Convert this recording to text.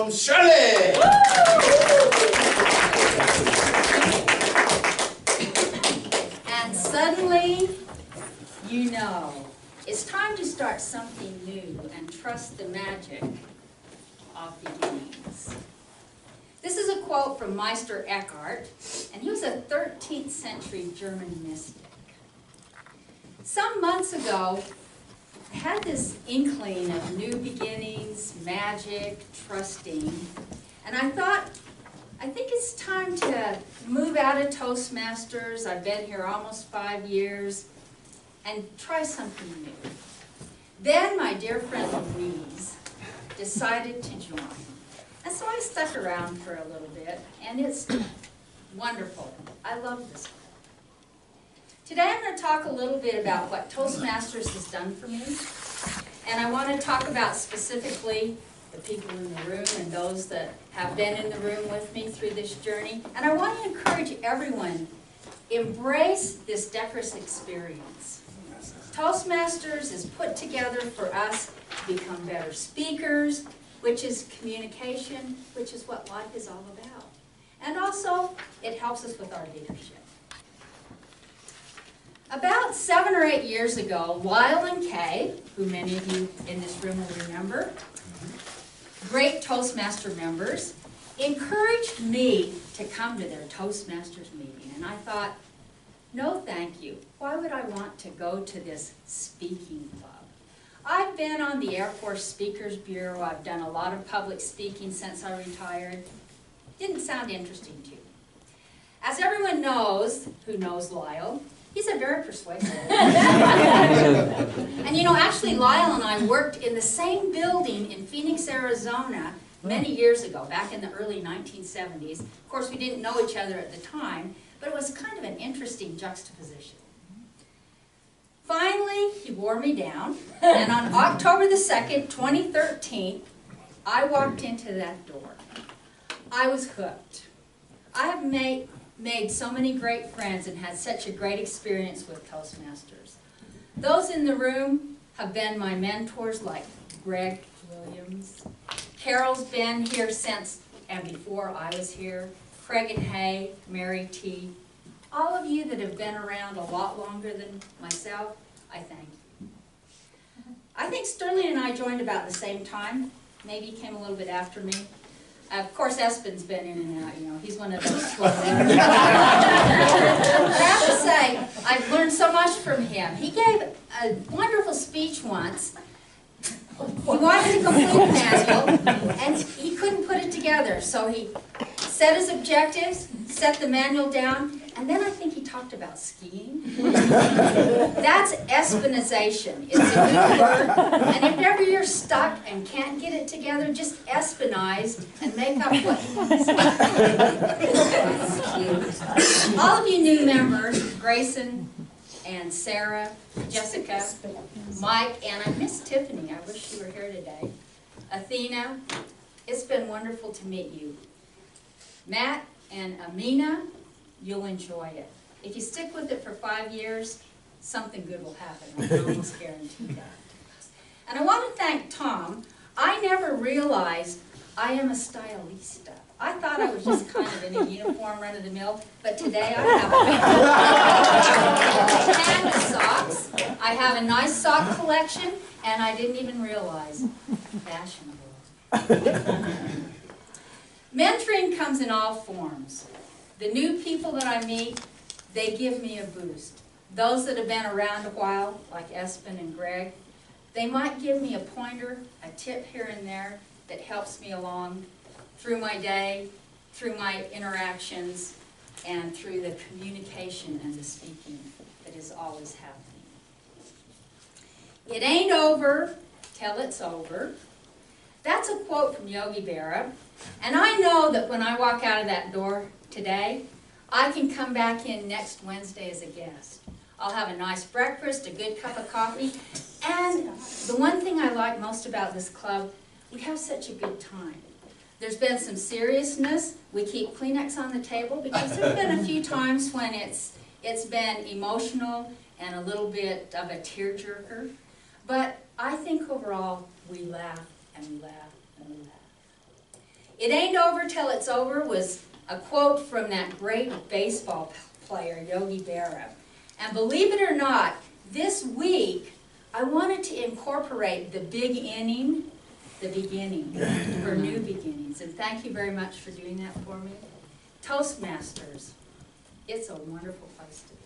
welcome Shirley. And suddenly, you know, it's time to start something new and trust the magic of beginnings. This is a quote from Meister Eckhart, and he was a 13th century German mystic. Some months ago, I had this inkling of new beginnings, magic, trusting, and I thought, I think it's time to move out of Toastmasters. I've been here almost 5 years, and try something new. Then my dear friend Louise decided to join. And so I stuck around for a little bit, and it's wonderful. I love this club. Today I'm going to talk a little bit about what Toastmasters has done for me, and I want to talk about specifically the people in the room and those that have been in the room with me through this journey. And I want to encourage everyone, embrace this decorous experience. Toastmasters is put together for us to become better speakers, which is communication, which is what life is all about. And also, it helps us with our leadership. About 7 or 8 years ago, Lyle and Kay, who many of you in this room will remember, great Toastmaster members, encouraged me to come to their Toastmasters meeting. And I thought, no thank you. Why would I want to go to this speaking club? I've been on the Air Force Speakers Bureau. I've done a lot of public speaking since I retired. Didn't sound interesting to me. As everyone knows, who knows Lyle, he's a very persuasive. And you know, actually Lyle and I worked in the same building in Phoenix, Arizona many years ago, back in the early 1970s. Of course, we didn't know each other at the time, but it was kind of an interesting juxtaposition. Finally, he wore me down, and on October the 2nd, 2013, I walked into that door. I was hooked. I have made so many great friends and had such a great experience with Toastmasters. Those in the room have been my mentors, like Greg Williams. Carol's been here since and before I was here. Craig and Hay, Mary T. All of you that have been around a lot longer than myself, I thank you. I think Sterling and I joined about the same time. Maybe he came a little bit after me. Of course, Espen's been in and out, you know. He's one of those slow learners. But I have to say, I've learned so much from him. He gave a wonderful speech once. He wanted to complete the manual, and he couldn't put it together. So he set his objectives, set the manual down, and then I think he talked about skiing. That's Espenization. It's a new word, and if ever you're stuck and can't get it together, just Espenize and make up what you want to say. All of you new members, Grayson and Sarah, Jessica, Mike, and I miss Tiffany. I wish she were here today. Athena, it's been wonderful to meet you. Matt and Amina, you'll enjoy it. If you stick with it for 5 years, something good will happen. I can almost guarantee that. And I want to thank Tom. I never realized I am a stylista. I thought I was just kind of in a uniform, run-of-the-mill, but today I have a socks. I have a nice sock collection, and I didn't even realize. Fashionable. Mentoring comes in all forms. The new people that I meet, they give me a boost. Those that have been around a while, like Espen and Greg, they might give me a pointer, a tip here and there that helps me along through my day, through my interactions, and through the communication and the speaking that is always happening. It ain't over till it's over. That's a quote from Yogi Berra, and I know that when I walk out of that door today, I can come back in next Wednesday as a guest. I'll have a nice breakfast, a good cup of coffee, and the one thing I like most about this club, we have such a good time. There's been some seriousness. We keep Kleenex on the table because there's been a few times when it's been emotional and a little bit of a tearjerker. But I think overall we laugh and we laugh and we laugh. It ain't over till it's over was a quote from that great baseball player, Yogi Berra. And believe it or not, this week, I wanted to incorporate the big inning, the beginning, for new beginnings. And thank you very much for doing that for me. Toastmasters, it's a wonderful place to be.